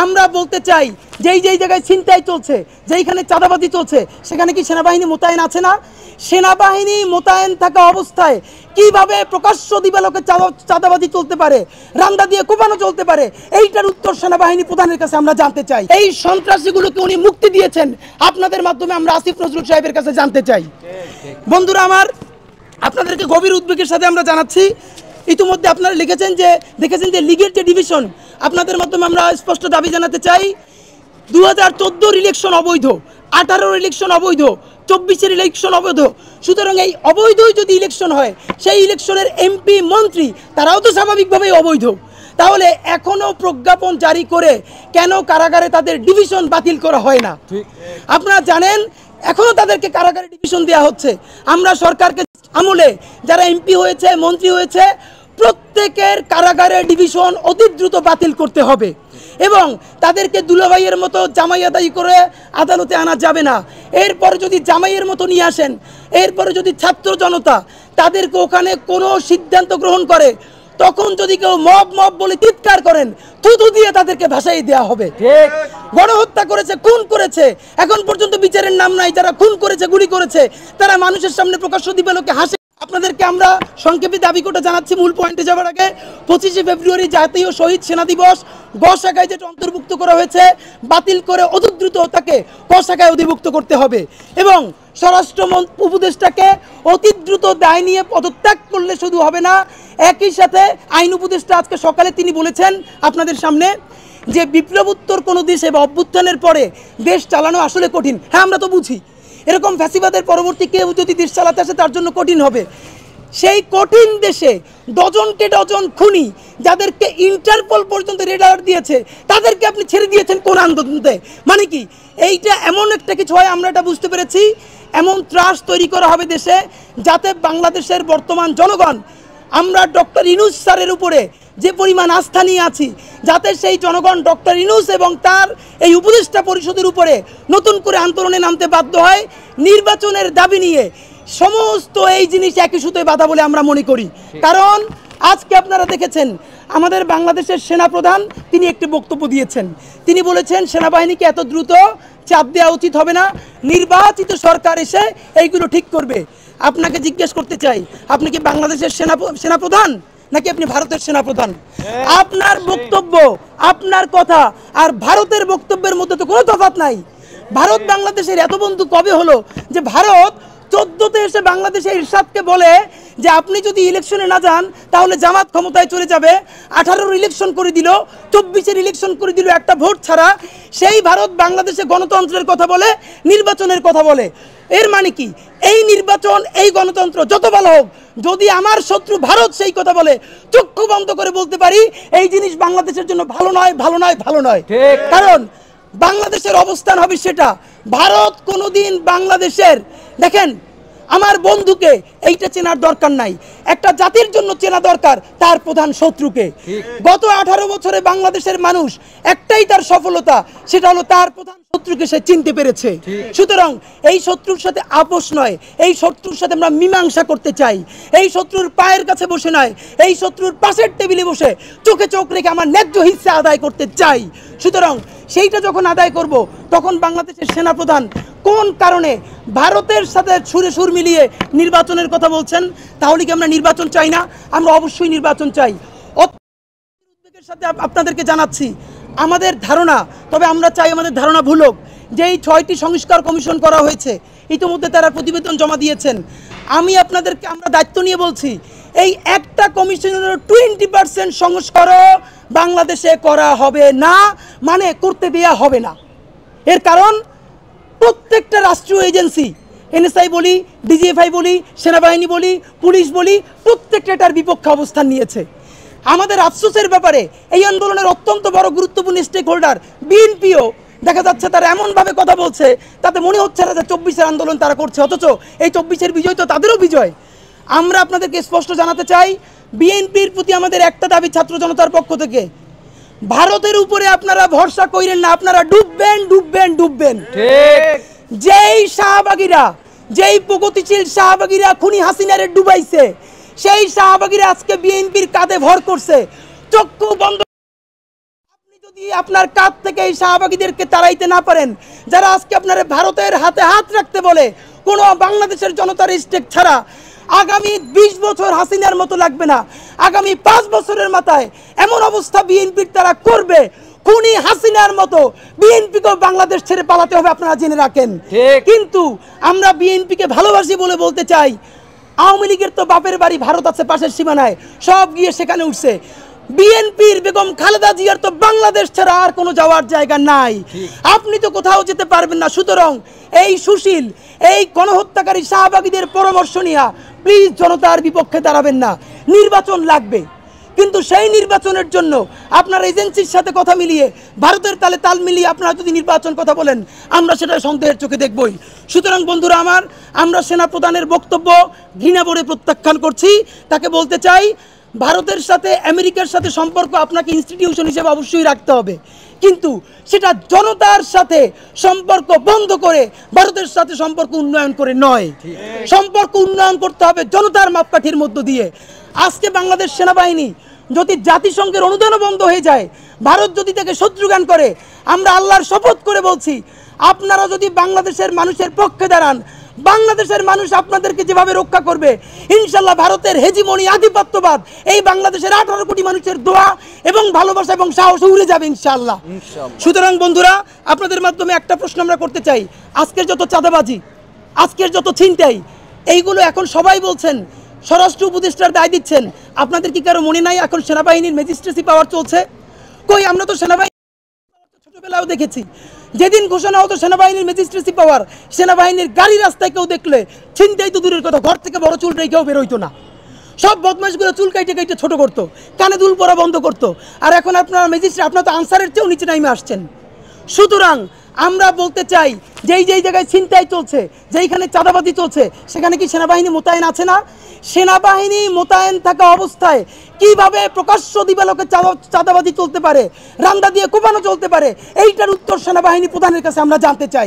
আমরা বলতে চাই যেই জায়গায় ছিনতাই চলছে, যেইখানে চাঁদাবাজি চলছে, সেখানে কি সেনাবাহিনী মোতায়েন আছে না? সেনাবাহিনী মোতায়েন থাকা অবস্থায় কিভাবে প্রকাশ্য দিবালোকে চাঁদাবাজি চলতে পারে, রান্দা দিয়ে কোপানো চলতে পারে? এইটার উত্তর সেনাবাহিনী প্রধানের কাছে আমরা জানতে চাই। এই সন্ত্রাসীগুলোকে উনি মুক্তি দিয়েছেন, আপনাদের মাধ্যমে আমরা আসিফ নজরুল সাহেবের কাছে জানতে চাই। বন্ধুরা আমার, আপনাদেরকে গভীর উদ্বেগের সাথে আমরা জানাচ্ছি, ইতিমধ্যে আপনারা দেখেছেন যে লীগের যে ডিভিশন, আপনাদের মাধ্যমে আমরা স্পষ্ট দাবি জানাতে চাই, 2014 ইলেকশন অবৈধ, 18 ইলেকশন অবৈধ, 24 ইলেকশন অবৈধ। সুতরাং এই অবৈধই যদি ইলেকশন হয়, সেই ইলেকশনের এমপি মন্ত্রী তারাও তো স্বাভাবিকভাবেই অবৈধ। তাহলে এখনও প্রজ্ঞাপন জারি করে কেন কারাগারে তাদের ডিভিশন বাতিল করা হয় না? আপনারা জানেন এখনও তাদেরকে কারাগারে ডিভিশন দেওয়া হচ্ছে। আমরা সরকারকে আমলে যারা এমপি হয়েছে, মন্ত্রী হয়েছে, প্রত্যেকের কারাগারে ডিভিশন অতি দ্রুত বাতিল করতে হবে এবং তাদেরকে দুলাভাইয়ের মতো জামাই আদায় করে আদালতে আনা যাবে না। এরপরে যদি জামাইয়ের মতো নিয়ে আসেন, এরপরে যদি ছাত্র জনতা তাদেরকে ওখানে কোনো সিদ্ধান্ত গ্রহণ করে, তখন যদি কেউ মব বলে চিৎকার করেন, থুতু দিয়ে তাদেরকে ভাসাই দেওয়া হবে। গণহত্যা করেছে, খুন করেছে, এখন পর্যন্ত বিচারের নাম নাই। যারা খুন করেছে, গুলি করেছে, তারা মানুষের সামনে প্রকাশ্য দিবালোকে হাসে। আপনাদেরকে আমরা সংক্ষেপে দাবি করতে জানাচ্ছি, মূল পয়েন্টে যাওয়ার আগে, 25শে ফেব্রুয়ারি জাতীয় শহীদ সেনা দিবস গ শাখায় যেটা অন্তর্ভুক্ত করা হয়েছে, বাতিল করে অতি দ্রুত তাকে ক শাখায় অধিভুক্ত করতে হবে এবং স্বরাষ্ট্র উপদেষ্টাকে অতি দ্রুত দায় নিয়ে পদত্যাগ করলে শুধু হবে না, একই সাথে আইন উপদেষ্টা আজকে সকালে তিনি বলেছেন আপনাদের সামনে যে বিপ্লবোত্তর কোনো দেশে বা অভ্যুত্থানের পরে দেশ চালানো আসলে কঠিন। হ্যাঁ, আমরা তো বুঝি এরকম ফ্যাসিবাদের পরবর্তী কেউ যদি দেশ চালাতে আসে তার জন্য কঠিন হবে। সেই কঠিন দেশে ডজনকে ডজন খুনি, যাদেরকে ইন্টারপোল পর্যন্ত রেড অ্যালার্ট দিয়েছে, তাদেরকে আপনি ছেড়ে দিয়েছেন কোন আন্দোলনতে? মানে কি এইটা এমন একটা কিছু হয়? আমরা এটা বুঝতে পেরেছি, এমন ত্রাস তৈরি করা হবে দেশে যাতে বাংলাদেশের বর্তমান জনগণ, আমরা ডক্টর ইউনূস স্যারের উপরে যে পরিমাণ আস্থা নিয়ে আছি, যাতে সেই জনগণ ডক্টর ইউনূস এবং তার এই উপদেষ্টা পরিষদের উপরে নতুন করে আন্দোলনে নামতে বাধ্য হয় নির্বাচনের দাবি নিয়ে। সমস্ত এই জিনিস একই সুতোয় বাঁধা বলে আমরা মনে করি। কারণ আজকে আপনারা দেখেছেন আমাদের বাংলাদেশের সেনাপ্রধান তিনি একটি বক্তব্য দিয়েছেন। তিনি বলেছেন সেনাবাহিনীকে এত দ্রুত চাপ দেওয়া উচিত হবে না, নির্বাচিত সরকার এসে এইগুলো ঠিক করবে। আপনাকে জিজ্ঞেস করতে চাই, আপনি কি বাংলাদেশের সেনাপ্রধান নাকি আপনি ভারতের সেনাপ্রধান? আপনার বক্তব্য, আপনার কথা আর ভারতের বক্তব্যের মধ্যে তো কোনো তফাৎ নাই। ভারত বাংলাদেশের এত বন্ধু কবে হলো যে ভারত 14তে এসে বাংলাদেশের ইরশাদকে বলে যে আপনি যদি ইলেকশনে না যান তাহলে জামাত ক্ষমতায় চলে যাবে। 18 ইলেকশন করে দিল, 24 ইলেকশন করে দিল একটা ভোট ছাড়া। সেই ভারত বাংলাদেশে গণতন্ত্রের কথা বলে, নির্বাচনের কথা বলে। এর মানে কি এই নির্বাচন, এই গণতন্ত্র যত ভালো হোক, যদি আমার শত্রু ভারত সেই কথা বলে, চক্ষু বন্ধ করে বলতে পারি এই জিনিস বাংলাদেশের জন্য ভালো নয়, ভালো নয়, ভালো নয়। কারণ বাংলাদেশের অবস্থান হবে সেটা। ভারত কোনোদিন বাংলাদেশের, দেখেন আমার বন্ধুকে এইটা চেনার দরকার নাই, একটা জাতির জন্য চেনা দরকার তার প্রধান শত্রুকে। গত 18 বছরে বাংলাদেশের মানুষ একটাই তার সফলতা, সেটা হলো তার প্রধান শত্রুকে সে চিনতে পেরেছে। সুতরাং এই শত্রুর সাথে আপোষ নয়, এই শত্রুর সাথে আমরা মীমাংসা করতে চাই। এই শত্রুর পায়ের কাছে বসে নয়, এই শত্রুর পাশের টেবিলে বসে চোখে চোখ রেখে আমার ন্যায্য হিস্সা আদায় করতে চাই। সুতরাং সেইটা যখন আদায় করব, তখন বাংলাদেশের সেনাপ্রধান কোন কারণে ভারতের সাথে সুরে সুর মিলিয়ে নির্বাচনের কথা বলছেন? তাহলে কি আমরা নির্বাচন চাই না? আমরা অবশ্যই নির্বাচন চাই। উদ্বেগের সাথে আপনাদেরকে জানাচ্ছি আমাদের ধারণা, তবে আমরা চাই আমাদের ধারণা ভুল হোক, যে এই 6টি সংস্কার কমিশন করা হয়েছে, ইতিমধ্যে তারা প্রতিবেদন জমা দিয়েছেন। আমি আপনাদেরকে, আমরা দায়িত্ব নিয়ে বলছি, এই একটা কমিশনের 20% সংস্কারও বাংলাদেশে করা হবে না, মানে করতে দেওয়া হবে না। এর কারণ প্রত্যেকটা রাষ্ট্রীয় এজেন্সি, এনএসআই বলি, ডিজিএফআই বলি, সেনাবাহিনী বলি, পুলিশ বলি, প্রত্যেকটা এটার বিপক্ষে অবস্থান নিয়েছে। আমাদের আফসোসের ব্যাপারে এই আন্দোলনের অত্যন্ত বড় গুরুত্বপূর্ণ স্টেক হোল্ডার বিএনপিও দেখা যাচ্ছে তারা এমনভাবে কথা বলছে তাতে মনে হচ্ছে না যে 24-এর আন্দোলন তারা করছে, অথচ এই 24-এর বিজয় তো তাদেরও বিজয়। আমরা আপনাদেরকে স্পষ্ট জানাতে চাই, বিএনপির প্রতি আমাদের একটা দাবি ছাত্র জনতার পক্ষ থেকে, ভারতের উপরে আপনারা ভরসা করেন না, আপনারা ডুববেন, ডুববেন, ডুববেন। যেই শাহবাগীরা, যেই প্রগতিশীল শাহবাগীরা খুনি হাসিনারে ডুবাইছে, সেই শাহবাগীরা আজকে বিএনপির কাঁধে ভর করছে। চক্ষু বন্ধ আপনার কাছ থেকে এই শাহবাগীদেরকে তাড়াইতে না পারেন, যারা আজকে আপনার ভারতের হাতে হাত রাখতে বলে, কোনো বাংলাদেশের জনতার স্টেক ছাড়া আগামী 20 বছর হাসিনার মতো লাগবে না, আগামী 5 বছরের মাথায় এমন অবস্থা বিএনপির তারা করবে, খুনি হাসিনার মতো বিএনপিকেও বাংলাদেশ ছেড়ে পালাতে হবে, আপনারা জেনে রাখেন। কিন্তু আমরা বিএনপিকে ভালোবাসি বলে বলতে চাই, আওয়ামী লীগের তো বাপের বাড়ি ভারত আছে পাশের সীমানায়, সব গিয়ে সেখানে উঠছে। বিএনপির বেগম খালেদা জিয়ার তো বাংলাদেশ ছাড়া আর কোনো যাওয়ার জায়গা নাই, আপনি তো কোথাও যেতে পারবেন না। সুতরাং এই সুশীল, এই গণহত্যাকারী শাহবাগীদের পরামর্শ নিয়ে প্লিজ জনতার বিপক্ষে দাঁড়াবেন না। নির্বাচন লাগবে, কিন্তু সেই নির্বাচনের জন্য আপনার এজেন্সির সাথে কথা মিলিয়ে, ভারতের তালে তাল মিলিয়ে আপনারা যদি নির্বাচন কথা বলেন, আমরা সেটা সন্দেহের চোখে দেখবই। সুতরাং বন্ধুরা আমার, আমরা সেনাপ্রধানের বক্তব্য ঘৃণা ভরে প্রত্যাখ্যান করছি। তাকে বলতে চাই, ভারতের সাথে আমেরিকার সাথে সম্পর্ক আপনাকে ইনস্টিটিউশন হিসেবে অবশ্যই রাখতে হবে, কিন্তু সেটা জনতার সাথে সম্পর্ক বন্ধ করে ভারতের সাথে সম্পর্ক উন্নয়ন করে নয়। সম্পর্ক উন্নয়ন করতে হবে জনতার মাপকাঠির মধ্য দিয়ে। আজকে বাংলাদেশ সেনাবাহিনী যদি জাতিসংঘের অনুদানও বন্ধ হয়ে যায়, ভারত যদি তাকে শত্রু জ্ঞান করে, আমরা আল্লাহর শপথ করে বলছি, আপনারা যদি বাংলাদেশের মানুষের পক্ষে দাঁড়ান, বাংলাদেশের মানুষ আপনাদেরকে যেভাবে রক্ষা করবে, ইনশাল্লাহ ভারতের হেজিমনি আধিপত্যবাদ এই বাংলাদেশের 18 কোটি মানুষের দোয়া এবং ভালোবাসা এবং সাহস উড়ে যাবে ইনশাল্লাহ। সুতরাং বন্ধুরা, আপনাদের মাধ্যমে একটা প্রশ্ন আমরা করতে চাই, আজকের যত চাঁদাবাজি, আজকের যত ছিনতাই, এইগুলো এখন সবাই বলছেন, স্বরাষ্ট্র উপদেষ্টার দায় দিচ্ছেন, আপনাদের কি কারো মনে নাই এখন সেনাবাহিনীর ম্যাজিস্ট্রেসি পাওয়ার চলছে? কই, আমরা তো সেনাবাহিনী ছোটবেলাও দেখেছি, যেদিন ঘোষণা হতো সেনাবাহিনীর ম্যাজিস্ট্রেসি পাওয়ার, সেনাবাহিনীর গাড়ি রাস্তায় কেউ দেখলে ছিনতাই তো দূরের কথা, ঘর থেকে বড় চুল রেখেও বেরোইতো না, সব বদমাশগুলো চুল কাইটে কাইটে ছোট করতো, কানে দুল পরা বন্ধ করতো। আর এখন আপনারা ম্যাজিস্ট্রেট, আপনারা তো আনসারের চেয়েও নিচে নামে আসছেন। সুতরাং আমরা বলতে চাই, যেই জায়গায় ছিনতাই চলছে, যেইখানে চাঁদাবাজি চলছে, সেখানে কি সেনাবাহিনী মোতায়েন আছে না? সেনাবাহিনী মোতায়েন থাকা অবস্থায় কিভাবে প্রকাশ্য দিবালোকে চাঁদাবাজি চলতে পারে, রান্দা দিয়ে কোপানো চলতে পারে, এইটার উত্তর সেনাবাহিনী প্রধানের কাছে আমরা জানতে চাই।